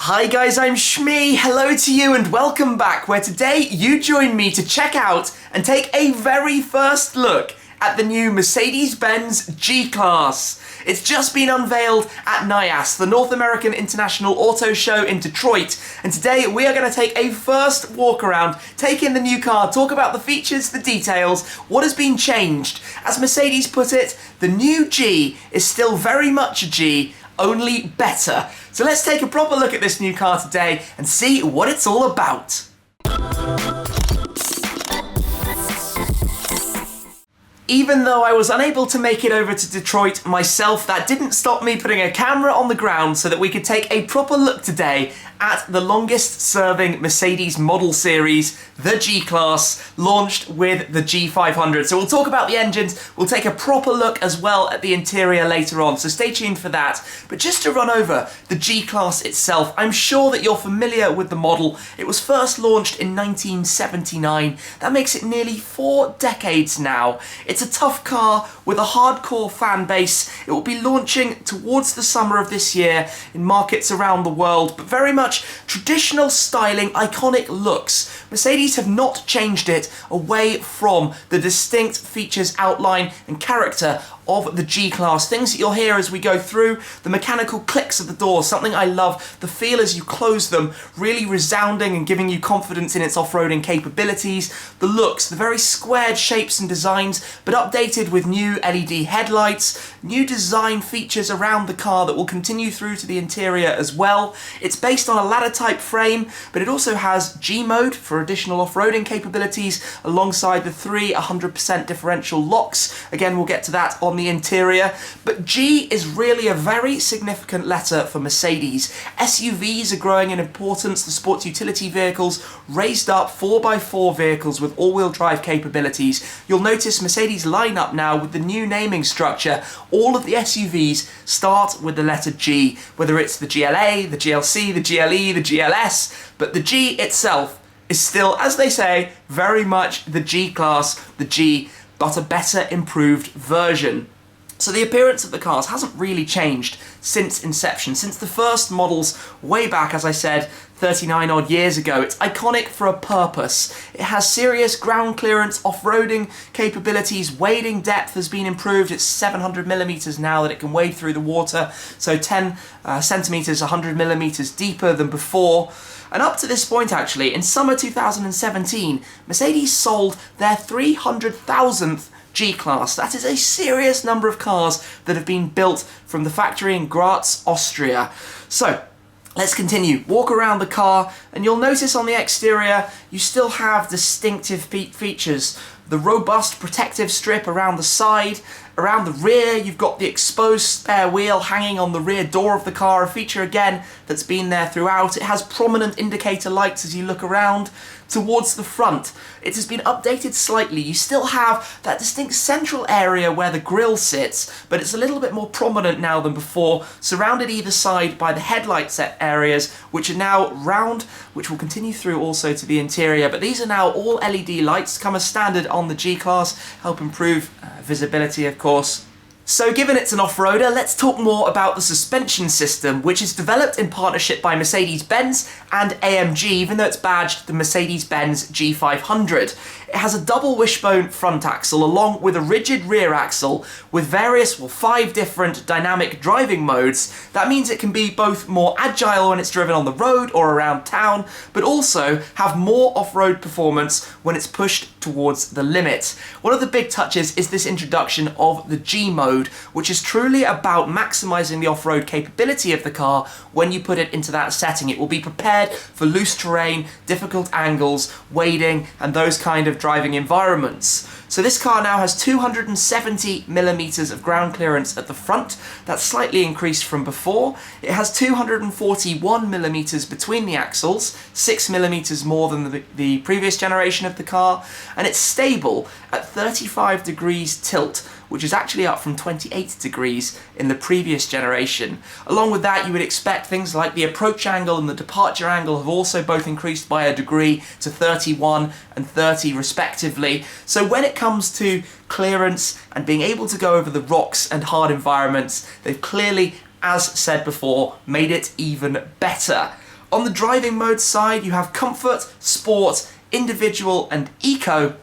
Hi guys, I'm Shmee, hello to you and welcome back, where today you join me to check out and take a very first look at the new Mercedes-Benz G Class. It's just been unveiled at NAIAS, the North American International Auto Show in Detroit, and today we are going to take a first walk around, take in the new car, talk about the features, the details, what has been changed. As Mercedes put it, the new G is still very much a G, only better. So let's take a proper look at this new car today and see what it's all about. Even though I was unable to make it over to Detroit myself, that didn't stop me putting a camera on the ground so that we could take a proper look today at the longest serving Mercedes model series, the G Class, launched with the G500. So we'll talk about the engines, we'll take a proper look as well at the interior later on, so stay tuned for that. But just to run over the G Class itself, I'm sure that you're familiar with the model. It was first launched in 1979. That makes it nearly 4 decades now. It's a tough car with a hardcore fan base. It will be launching towards the summer of this year in markets around the world, but very much traditional styling, iconic looks. Mercedes have not changed it away from the distinct features, outline and character of the G Class. Things that you'll hear as we go through, the mechanical clicks of the doors, something I love, the feel as you close them, really resounding and giving you confidence in its off-roading capabilities, the looks, the very squared shapes and designs, but updated with new LED headlights, new design features around the car that will continue through to the interior as well. It's based on a ladder type frame, but it also has G mode for additional off-roading capabilities alongside the 100% differential locks. Again, we'll get to that on the interior, but G is really a very significant letter for Mercedes. SUVs are growing in importance, the sports utility vehicles raised up 4x4 vehicles with all-wheel drive capabilities. You'll notice Mercedes lineup now with the new naming structure. All of the SUVs start with the letter G, whether it's the GLA, the GLC, the GLE, the GLS, but the G itself is still, as they say, very much the G Class, the G, but a better improved version. So the appearance of the cars hasn't really changed since inception, since the first models way back, as I said, 39 odd years ago. It's iconic for a purpose. It has serious ground clearance, off-roading capabilities, wading depth has been improved. It's 700mm now that it can wade through the water, so 10 centimeters, 100mm deeper than before. And up to this point actually, in summer 2017, Mercedes sold their 300,000th G Class. That is a serious number of cars that have been built from the factory in Graz, Austria. So, let's continue. Walk around the car and you'll notice on the exterior you still have distinctive features. The robust protective strip around the side. Around the rear you've got the exposed spare wheel hanging on the rear door of the car, a feature again that's been there throughout. It has prominent indicator lights as you look around. Towards the front, it has been updated slightly. You still have that distinct central area where the grille sits, but it's a little bit more prominent now than before, surrounded either side by the headlight set areas, which are now round, which will continue through also to the interior. But these are now all LED lights, come as standard on the G Class, help improve visibility, of course. So given it's an off-roader, let's talk more about the suspension system, which is developed in partnership by Mercedes-Benz and AMG, even though it's badged the Mercedes-Benz G500. It has a double wishbone front axle along with a rigid rear axle with various, 5 different dynamic driving modes. That means it can be both more agile when it's driven on the road or around town, but also have more off-road performance when it's pushed towards the limit. One of the big touches is this introduction of the G mode, which is truly about maximizing the off-road capability of the car when you put it into that setting. It will be prepared for loose terrain, difficult angles, wading, and those kind of driving environments. So this car now has 270mm of ground clearance at the front. That's slightly increased from before. It has 241mm between the axles, 6mm more than the previous generation of the car, and it's stable at 35 degrees tilt, which is actually up from 28 degrees in the previous generation. Along with that, you would expect things like the approach angle and the departure angle have also both increased by a degree to 31 and 30 respectively. So when it comes to clearance and being able to go over the rocks and hard environments, they've clearly, as said before, made it even better. On the driving mode side, you have Comfort, Sport, Individual and Eco.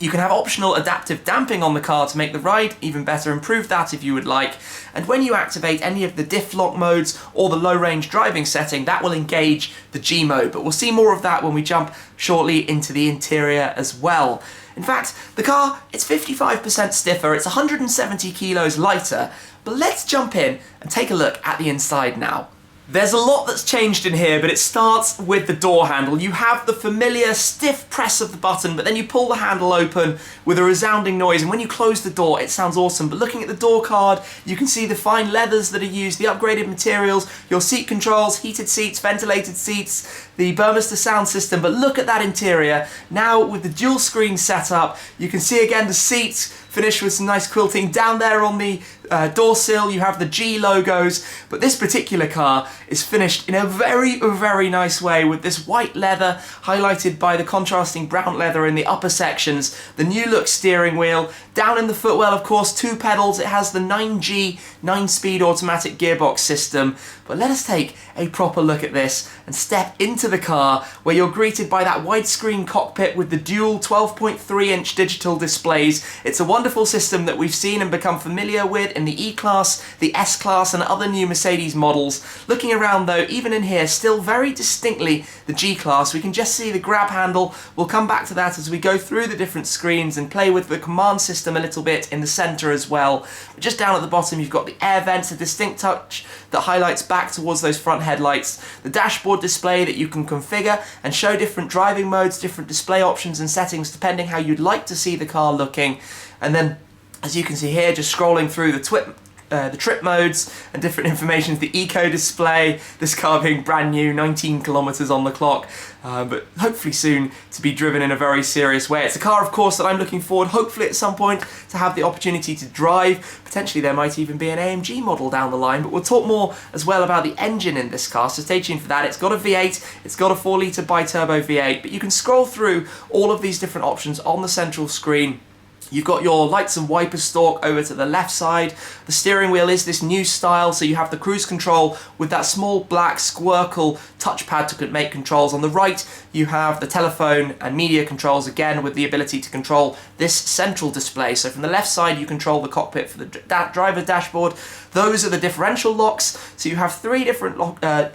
You can have optional adaptive damping on the car to make the ride even better, improve that if you would like. And when you activate any of the diff lock modes or the low range driving setting, that will engage the G mode. But we'll see more of that when we jump shortly into the interior as well. In fact, the car, it's 55% stiffer, it's 170 kilos lighter, but let's jump in and take a look at the inside now. There's a lot that's changed in here, but it starts with the door handle. You have the familiar stiff press of the button, but then you pull the handle open with a resounding noise, and when you close the door, it sounds awesome. But looking at the door card, you can see the fine leathers that are used, the upgraded materials, your seat controls, heated seats, ventilated seats, the Burmester sound system. But look at that interior. Now with the dual screen setup, you can see again the seats finished with some nice quilting. Down there on the door sill, you have the G logos, but this particular car is finished in a very nice way with this white leather highlighted by the contrasting brown leather in the upper sections, the new look steering wheel. Down in the footwell, of course, 2 pedals. It has the 9G 9-speed automatic gearbox system. But let us take a proper look at this and step into the car, where you're greeted by that widescreen cockpit with the dual 12.3-inch digital displays. It's a wonderful system that we've seen and become familiar with in the E Class, the S Class and other new Mercedes models. Looking around though, even in here, still very distinctly the G Class. We can just see the grab handle. We'll come back to that as we go through the different screens and play with the command system a little bit in the centre as well. But just down at the bottom, you've got the air vents, a distinct touch that highlights back towards those front headlights, the dashboard display that you can configure and show different driving modes, different display options and settings depending how you'd like to see the car looking. And then, as you can see here, just scrolling through the trip modes and different information, the eco display, this car being brand new, 19 kilometers on the clock, but hopefully soon to be driven in a very serious way. It's a car, of course, that I'm looking forward, hopefully at some point, to have the opportunity to drive. Potentially there might even be an AMG model down the line, but we'll talk more as well about the engine in this car, so stay tuned for that. It's got a V8, it's got a 4-litre bi-turbo V8, but you can scroll through all of these different options on the central screen. You've got your lights and wiper stalk over to the left side. The steering wheel is this new style, so you have the cruise control with that small black squircle touchpad to make controls. On the right, you have the telephone and media controls, again with the ability to control this central display. So from the left side, you control the cockpit for the driver dashboard. Those are the differential locks, so you have 3 different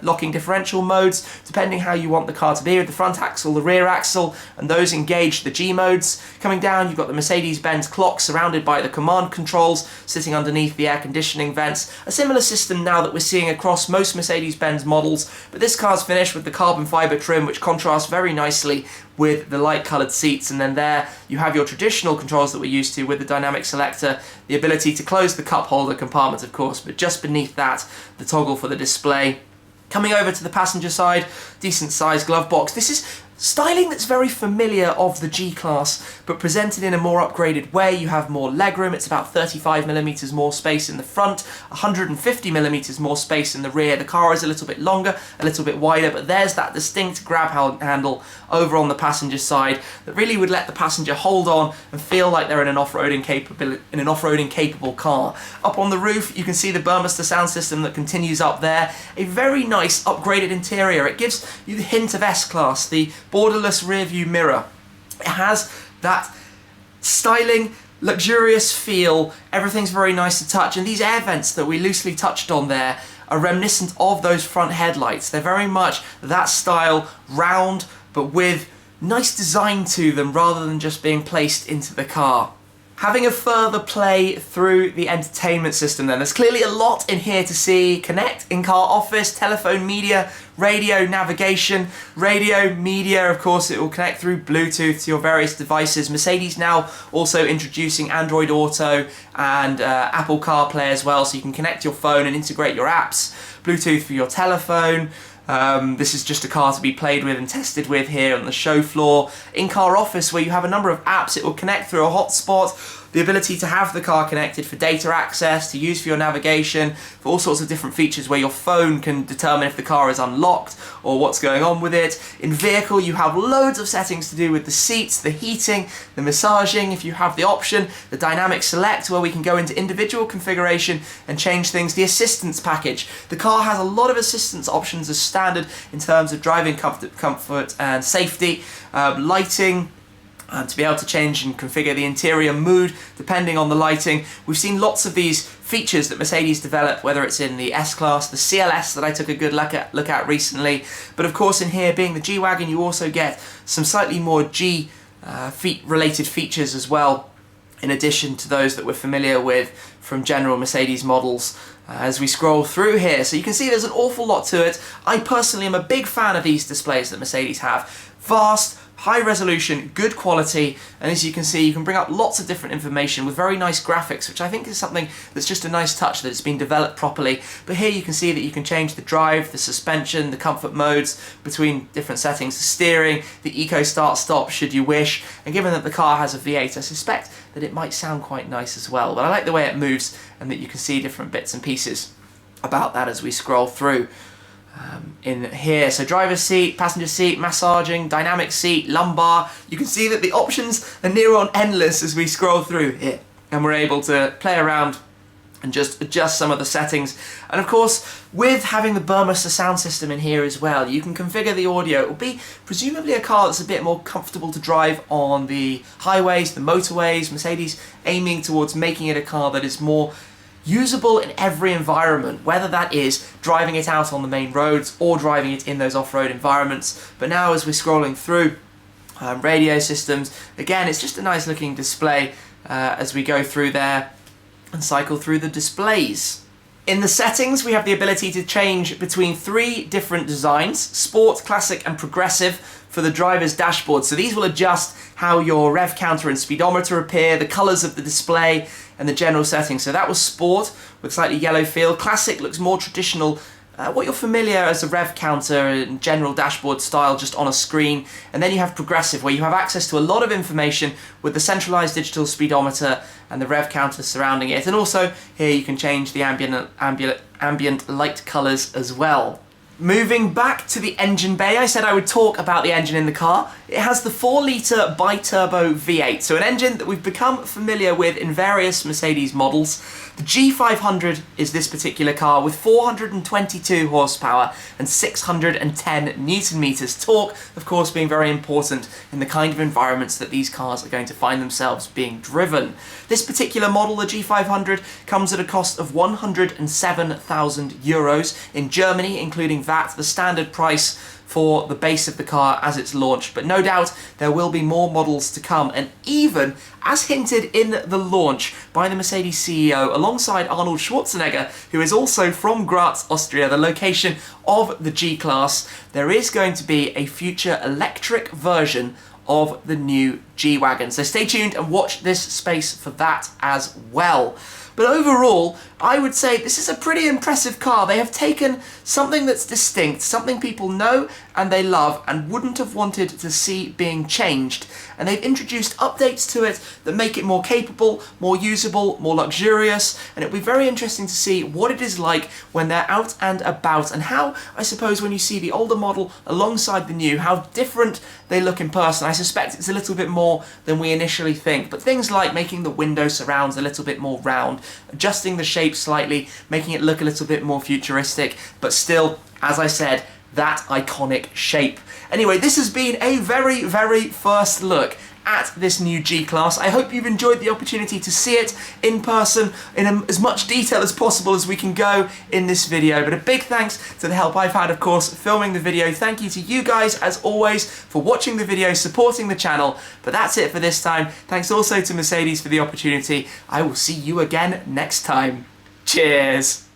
locking differential modes, depending how you want the car to be, with the front axle, the rear axle, and those engage the G modes. Coming down, you've got the Mercedes-Benz clock surrounded by the command controls, sitting underneath the air conditioning vents. A similar system now that we're seeing across most Mercedes-Benz models, but this car's finished with the carbon fibre trim, which contrasts very nicely with the light coloured seats. And then there you have your traditional controls that we're used to with the dynamic selector, the ability to close the cup holder compartment, of course, but just beneath that, the toggle for the display. Coming over to the passenger side, decent sized glove box. This is styling that's very familiar of the G Class, but presented in a more upgraded way. You have more legroom, it's about 35mm more space in the front, 150mm more space in the rear. The car is a little bit longer, a little bit wider, but there's that distinct grab handle over on the passenger side that really would let the passenger hold on and feel like they're in an off-roading capable car. Up on the roof, you can see the Burmester sound system that continues up there. A very nice upgraded interior. It gives you the hint of S-Class, the borderless rear view mirror. It has that styling, luxurious feel. Everything's very nice to touch, and these air vents that we loosely touched on there are reminiscent of those front headlights. They're very much that style, round, but with nice design to them rather than just being placed into the car. Having a further play through the entertainment system then, there's clearly a lot in here to see. Connect, in-car office, telephone, media, radio, navigation, radio, media, of course it will connect through Bluetooth to your various devices. Mercedes now also introducing Android Auto and Apple CarPlay as well, so you can connect your phone and integrate your apps. Bluetooth for your telephone. This is just a car to be played with and tested with here on the show floor. In-car office, where you have a number of apps, it will connect through a hotspot. the ability to have the car connected for data access, to use for your navigation, for all sorts of different features where your phone can determine if the car is unlocked or what's going on with it. In vehicle, you have loads of settings to do with the seats, the heating, the massaging, if you have the option, the dynamic select where we can go into individual configuration and change things, the assistance package. The car has a lot of assistance options as standard in terms of driving comfort and safety, lighting, to be able to change and configure the interior mood depending on the lighting. We've seen lots of these features that Mercedes develop, whether it's in the S Class, the CLS that I took a good look at recently, but of course in here, being the G-Wagon, you also get some slightly more G related features as well, in addition to those that we're familiar with from general Mercedes models as we scroll through here. So you can see there's an awful lot to it. I personally am a big fan of these displays that Mercedes have. Vast, high resolution, good quality, and as you can see, you can bring up lots of different information with very nice graphics, which I think is something that's just a nice touch, that it's been developed properly. But here you can see that you can change the drive, the suspension, the comfort modes between different settings, the steering, the eco start stop should you wish, and given that the car has a V8, I suspect that it might sound quite nice as well. But I like the way it moves and that you can see different bits and pieces about that as we scroll through. In here, so driver's seat, passenger seat, massaging, dynamic seat, lumbar. You can see that the options are near on endless as we scroll through here, and we're able to play around and just adjust some of the settings. And of course, with having the Burmester sound system in here as well, you can configure the audio. It will be presumably a car that's a bit more comfortable to drive on the highways, the motorways. Mercedes aiming towards making it a car that is more usable in every environment, whether that is driving it out on the main roads or driving it in those off-road environments. But now as we're scrolling through radio systems, again, it's just a nice looking display as we go through there and cycle through the displays. In the settings, we have the ability to change between 3 different designs: Sport, Classic and Progressive for the driver's dashboard. So these will adjust how your rev counter and speedometer appear, the colours of the display and the general settings. So that was Sport with slightly yellow feel. Classic looks more traditional, what you're familiar as a rev counter and general dashboard style, just on a screen. And then you have Progressive, where you have access to a lot of information with the centralised digital speedometer and the rev counter surrounding it. And also here you can change the ambient light colours as well. Moving back to the engine bay, I said I would talk about the engine in the car. It has the 4-litre bi-turbo V8, so an engine that we've become familiar with in various Mercedes models. The G500 is this particular car with 422 horsepower and 610 Newton meters. Torque, of course, being very important in the kind of environments that these cars are going to find themselves being driven. This particular model, the G500, comes at a cost of €107,000 in Germany, including VAT, the standard price for the base of the car as it's launched. But no doubt there will be more models to come, and even as hinted in the launch by the Mercedes CEO alongside Arnold Schwarzenegger, who is also from Graz, Austria, the location of the G Class, there is going to be a future electric version of the new G-Wagon. So stay tuned and watch this space for that as well. But overall, I would say this is a pretty impressive car. They have taken something that's distinct, something people know and they love and wouldn't have wanted to see being changed, and they've introduced updates to it that make it more capable, more usable, more luxurious, and it'll be very interesting to see what it is like when they're out and about, and how, I suppose, when you see the older model alongside the new, how different they look in person. I suspect it's a little bit more than we initially think, but things like making the window surrounds a little bit more round, adjusting the shape slightly, making it look a little bit more futuristic, but still, as I said, that iconic shape. Anyway, this has been a very, very first look at this new G Class. I hope you've enjoyed the opportunity to see it in person in as much detail as possible as we can go in this video. But a big thanks to the help I've had, of course, filming the video. Thank you to you guys, as always, for watching the video, supporting the channel. But that's it for this time. Thanks also to Mercedes for the opportunity. I will see you again next time. Cheers!